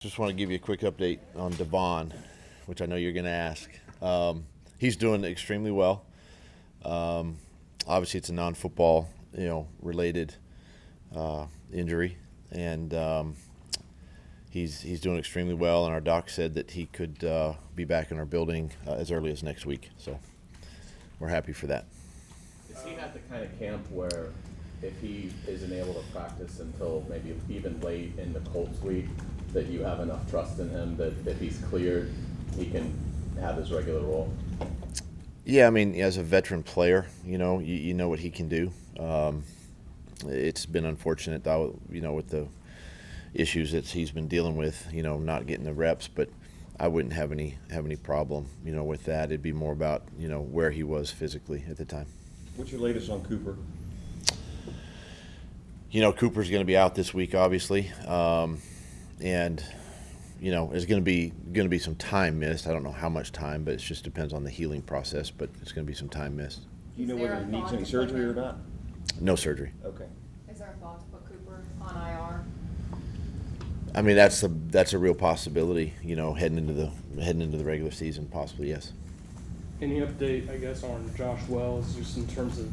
Just want to give you a quick update on Devon, which I know you're going to ask. He's doing extremely well. Obviously, it's a non-football, related injury, and he's doing extremely well. And our doc said that he could be back in our building as early as next week. So we're happy for that. Is he at the kind of camp where if he isn't able to practice until maybe even late in the Colts week, that you have enough trust in him that if he's cleared, he can have his regular role? Yeah, I mean, as a veteran player, you know what he can do. It's been unfortunate, though, with the issues that he's been dealing with, not getting the reps, but I wouldn't have any problem, with that. It'd be more about, where he was physically at the time. What's your latest on Cooper? Cooper's going to be out this week, obviously, and there's going to be some time missed. I don't know how much time, but it just depends on the healing process. But it's going to be some time missed. Do you know whether he needs any surgery or not? No surgery. Okay. Is there a thought to put Cooper on IR? I mean, that's a real possibility. Heading into the regular season, possibly, yes. Any update, I guess, on Josh Wells, just in terms of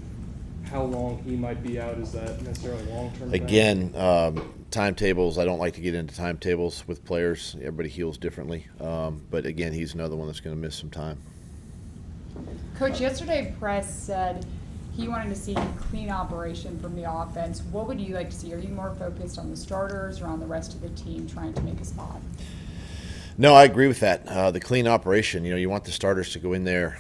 how long he might be out? Is that necessarily long-term? Again, timetables, I don't like to get into timetables with players. Everybody heals differently. But again, he's another one that's going to miss some time. Coach, yesterday press said he wanted to see clean operation from the offense. What would you like to see? Are you more focused on the starters or on the rest of the team trying to make a spot? No, I agree with that. The clean operation, you want the starters to go in there.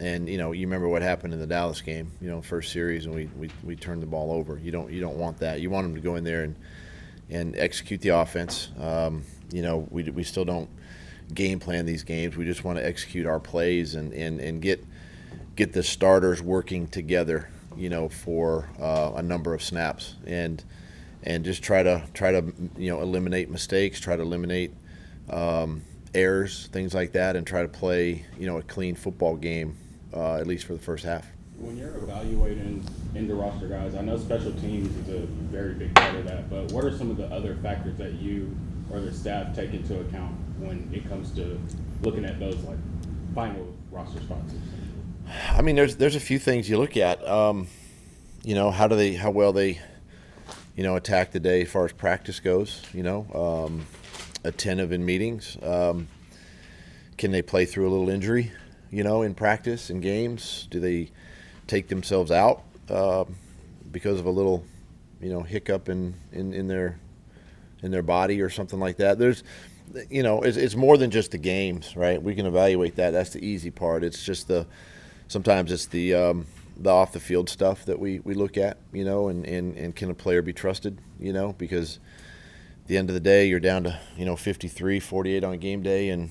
And you remember what happened in the Dallas game, first series, and we turned the ball over. You don't want that. You want them to go in there and execute the offense. We still don't game plan these games. We just want to execute our plays and get the starters working together, for a number of snaps and just try to eliminate mistakes, try to eliminate errors, things like that, and try to play a clean football game. At least for the first half. When you're evaluating in the roster guys, I know special teams is a very big part of that, but what are some of the other factors that you or the staff take into account when it comes to looking at those final roster spots? I mean, there's a few things you look at. How well they attack the day as far as practice goes. Attentive in meetings. Can they play through a little injury? In practice, in games? Do they take themselves out because of a little, hiccup in their body or something like that? There's, it's more than just the games, right? We can evaluate that. That's the easy part. It's just sometimes it's the off the field stuff that we look at, and can a player be trusted, because at the end of the day, you're down to 53, 48 on game day, and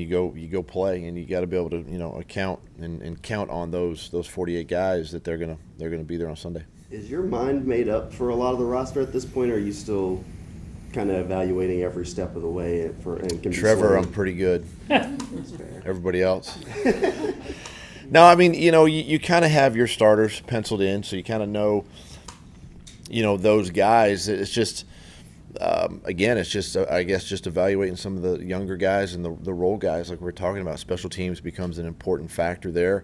you go play, and you got to be able to account and count on those 48 guys that they're gonna be there on Sunday. Is your mind made up for a lot of the roster at this point, or are you still kind of evaluating every step of the way? And Trevor, I'm pretty good. That's fair. Everybody else. No, I mean, you kind of have your starters penciled in, so you kind of know those guys. It's just. Again, it's just, I guess, just evaluating some of the younger guys and the role guys like we're talking about. Special teams becomes an important factor there.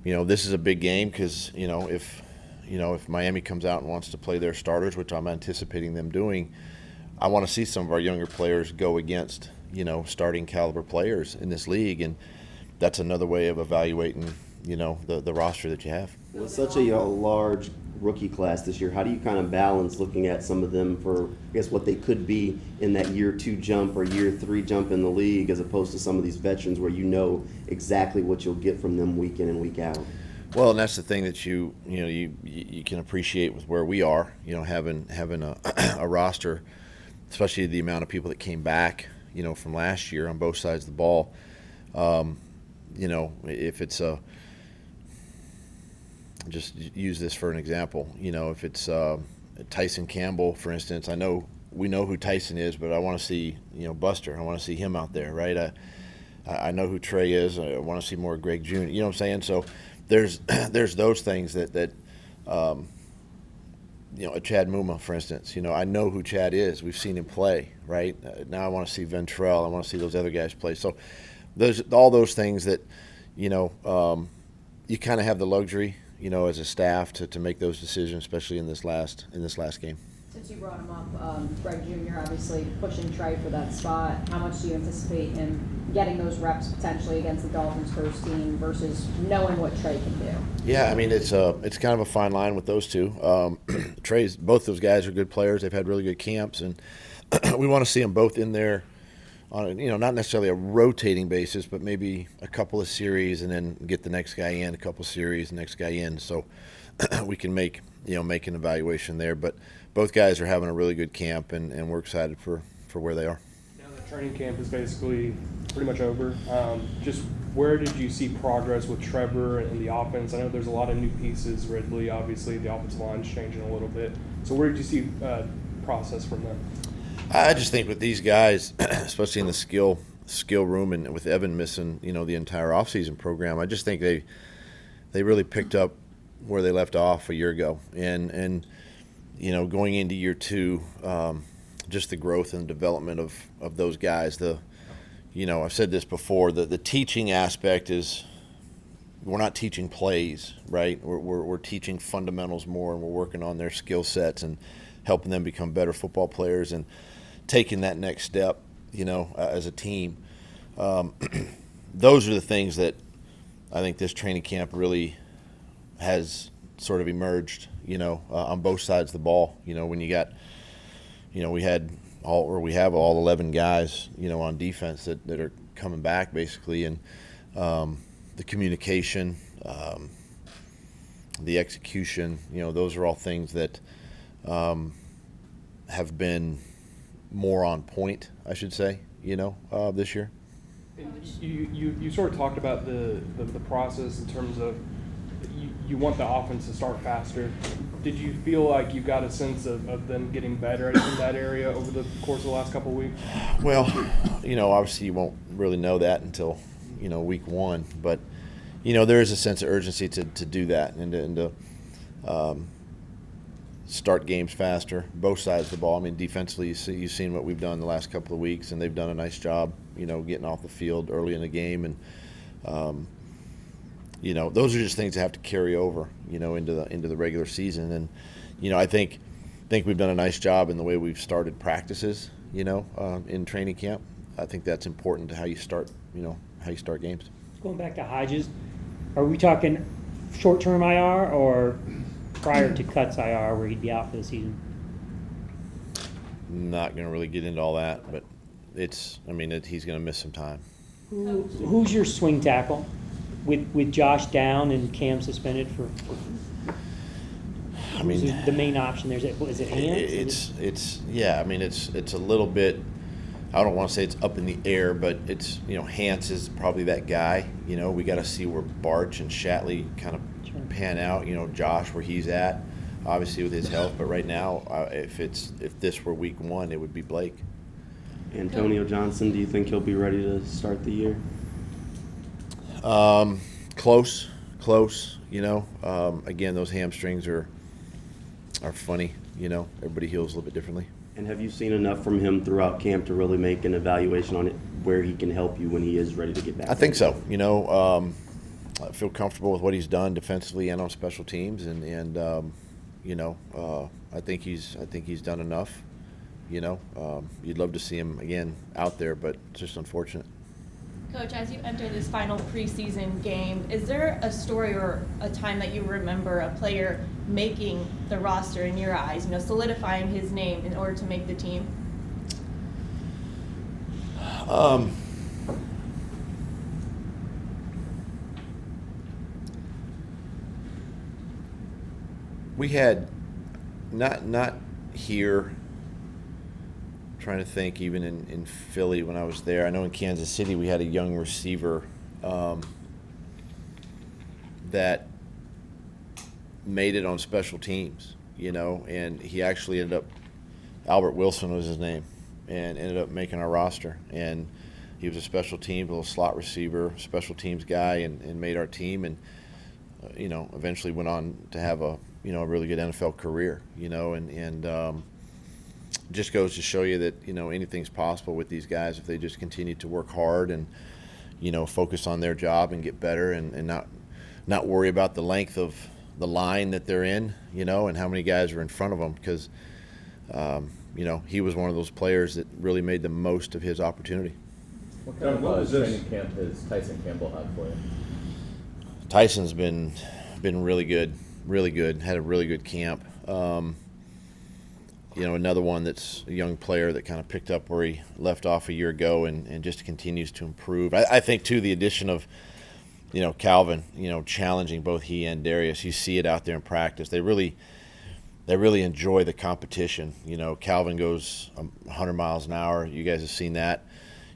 This is a big game because, if Miami comes out and wants to play their starters, which I'm anticipating them doing, I want to see some of our younger players go against, starting caliber players in this league. And that's another way of evaluating, the roster that you have. With such a large rookie class this year, how do you kind of balance looking at some of them for, I guess, what they could be in that year 2 jump or year 3 jump in the league, as opposed to some of these veterans where exactly what you'll get from them week in and week out? Well, and that's the thing that you can appreciate with where we are, having a roster, especially the amount of people that came back, from last year on both sides of the ball. If it's just use this for an example. If it's Tyson Campbell, for instance, we know who Tyson is, but I want to see Buster. I want to see him out there, right? I know who Trey is. I want to see more Greg Jr. You know what I'm saying? So there's those things that a Chad Muma, for instance. I know who Chad is. We've seen him play, right? Now I want to see Ventrell. I want to see those other guys play. So all those things that, you kind of have the luxury, as a staff to make those decisions, especially in this last game. Since you brought him up, Greg Jr. obviously pushing Trey for that spot. How much do you anticipate him getting those reps potentially against the Dolphins first team versus knowing what Trey can do? Yeah, I mean it's kind of a fine line with those two. Both those guys are good players. They've had really good camps, and we want to see them both in there on not necessarily a rotating basis, but maybe a couple of series and then get the next guy in, a couple of series, the next guy in, so we can make an evaluation there. But both guys are having a really good camp, and we're excited for where they are. Now the training camp is basically pretty much over. Just where did you see progress with Trevor and the offense? I know there's a lot of new pieces. Ridley, obviously, the offensive line's changing a little bit. So where did you see process from them? I just think with these guys, especially in the skill room, and with Evan missing, the entire offseason program, I just think they really picked up where they left off a year ago, and going into year two, just the growth and development of those guys. I've said this before, the teaching aspect is we're not teaching plays, right? We're teaching fundamentals more, and we're working on their skill sets and helping them become better football players and taking that next step, as a team. Those are the things that I think this training camp really has sort of emerged, on both sides of the ball. When you got, we have all 11 guys, on defense that are coming back basically, and the communication, the execution, those are all things that have been more on point, I should say, this year. And you sort of talked about the process in terms of you want the offense to start faster. Did you feel like you got a sense of them getting better in that area over the course of the last couple of weeks? Well, obviously you won't really know that until, week one. But, there is a sense of urgency to do that and to start games faster, both sides of the ball. I mean, defensively, you've seen what we've done the last couple of weeks, and they've done a nice job, getting off the field early in the game. And, those are just things that have to carry over, into the regular season. And, I think we've done a nice job in the way we've started practices, in training camp. I think that's important to how you start games. Going back to Hodges, are we talking short-term IR or prior to cuts IR where he'd be out for the season? Not going to really get into all that, but he's going to miss some time. Who's your swing tackle with Josh down and Cam suspended for the main option there? Is it Hans? It's a little bit, I don't want to say it's up in the air, but it's, Hans is probably that guy. We got to see where Barch and Shatley kind of pan out, Josh where he's at, obviously with his health. But right now, if this were week one, it would be Blake. Antonio Johnson, do you think he'll be ready to start the year? Close. Again, those hamstrings are funny. Everybody heals a little bit differently. And have you seen enough from him throughout camp to really make an evaluation on it, where he can help you when he is ready to get back? I think so. I feel comfortable with what he's done defensively and on special teams, and I think he's done enough. You'd love to see him again out there, but it's just unfortunate. Coach, as you enter this final preseason game, is there a story or a time that you remember a player making the roster in your eyes, solidifying his name in order to make the team? We had not here. Trying to think, even in Philly when I was there. I know in Kansas City we had a young receiver that made it on special teams, and he actually ended up, Albert Wilson was his name, and ended up making our roster. And he was a special team, little slot receiver, special teams guy, and made our team, and eventually went on to have a a really good NFL career, and just goes to show you that, anything's possible with these guys if they just continue to work hard and, focus on their job and get better and not worry about the length of the line that they're in, and how many guys are in front of them, because, he was one of those players that really made the most of his opportunity. What kind of training camp has Tyson Campbell had for you? Tyson's been really good, had a really good camp. Another one that's a young player that kind of picked up where he left off a year ago and just continues to improve. I think, too, the addition of, Calvin, challenging both he and Darius. You see it out there in practice. They really enjoy the competition. Calvin goes 100 miles an hour. You guys have seen that,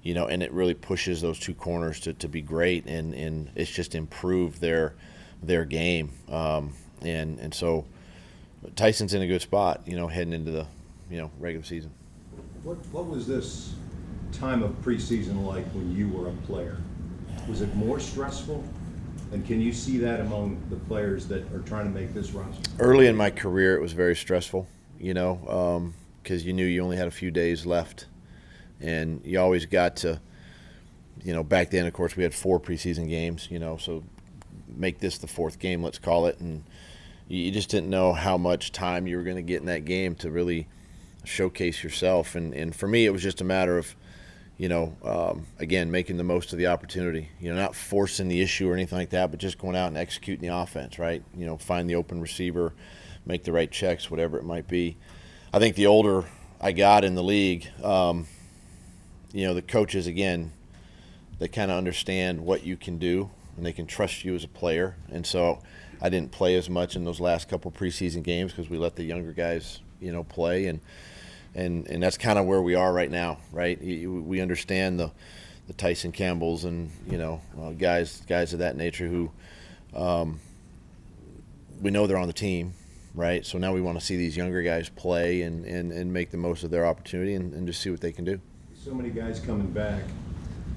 and it really pushes those two corners to be great, and it's just improved their game. And so Tyson's in a good spot, heading into the, regular season. What was this time of preseason like when you were a player? Was it more stressful? And can you see that among the players that are trying to make this roster? Early in my career, it was very stressful, because you knew you only had a few days left. And you always got to, back then, of course, we had 4 preseason games, so make this the 4th game, let's call it. And you just didn't know how much time you were going to get in that game to really showcase yourself. And for me, it was just a matter of, again, making the most of the opportunity, not forcing the issue or anything like that, but just going out and executing the offense, right? Find the open receiver, make the right checks, whatever it might be. I think the older I got in the league, the coaches, again, they kind of understand what you can do and they can trust you as a player. And so I didn't play as much in those last couple preseason games because we let the younger guys, play. And that's kind of where we are right now, right? We understand the Tyson Campbells and, guys of that nature who we know they're on the team, right? So now we want to see these younger guys play and make the most of their opportunity and just see what they can do. So many guys coming back.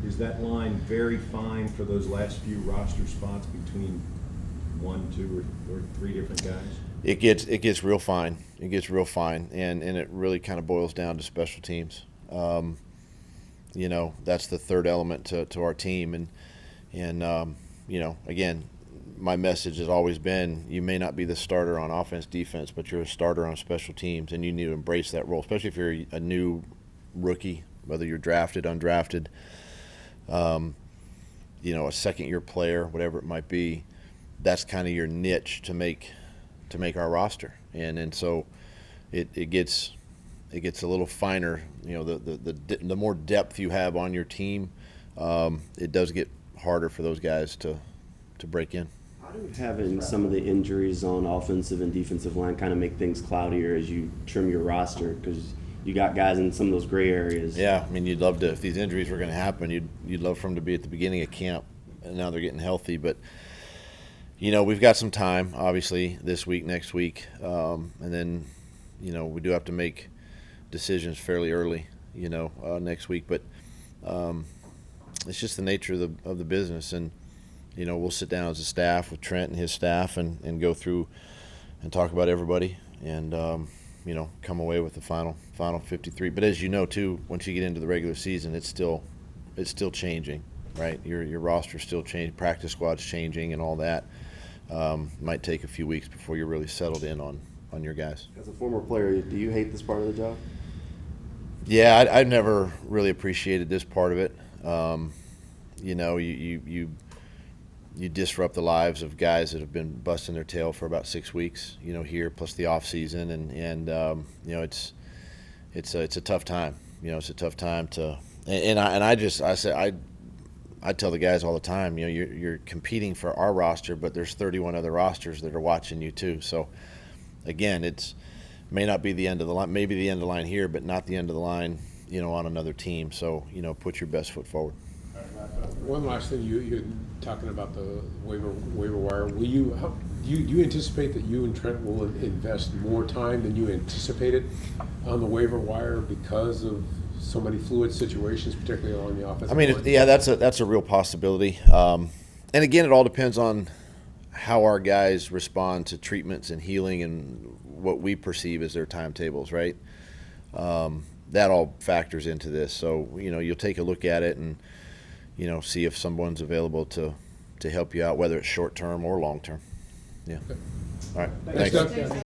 Is that line very fine for those last few roster spots between 1, 2, or 3 different guys? It gets real fine. It gets real fine, and it really kind of boils down to special teams. That's the third element to our team, and again, my message has always been: you may not be the starter on offense, defense, but you're a starter on special teams, and you need to embrace that role, especially if you're a new rookie, whether you're drafted, undrafted, a second-year player, whatever it might be. That's kind of your niche to make our roster, and so it gets a little finer. The more depth you have on your team, it does get harder for those guys to break in. How do having some of the injuries on offensive and defensive line kind of make things cloudier as you trim your roster, because you got guys in some of those gray areas? Yeah, I mean, you'd love to, if these injuries were going to happen, you'd love for them to be at the beginning of camp, and now they're getting healthy, but we've got some time, obviously, this week, next week, and then, we do have to make decisions fairly early, next week. But it's just the nature of the business, and we'll sit down as a staff with Trent and his staff and go through and talk about everybody, and come away with the final 53. But as you know, too, once you get into the regular season, it's still changing, right? Your roster's still changing, practice squad's changing, and all that. Might take a few weeks before you're really settled in on your guys. As a former player, do you hate this part of the job? Yeah, I've never really appreciated this part of it. You disrupt the lives of guys that have been busting their tail for about 6 weeks, here, plus the off season, and it's a tough time. It's a tough time to, I tell the guys all the time, you're competing for our roster, but there's 31 other rosters that are watching you too. So again, it may not be the end of the line, maybe the end of the line here, but not the end of the line, on another team. So, put your best foot forward. One last thing, you're talking about the waiver wire. Do you anticipate that you and Trent will invest more time than you anticipated on the waiver wire because of so many fluid situations, particularly along the offensive line? Yeah, that's a real possibility. And again, it all depends on how our guys respond to treatments and healing and what we perceive as their timetables, right? That all factors into this. So, you'll take a look at it and, see if someone's available to help you out, whether it's short term or long term. Yeah. All right. Thanks, Thanks. Doug.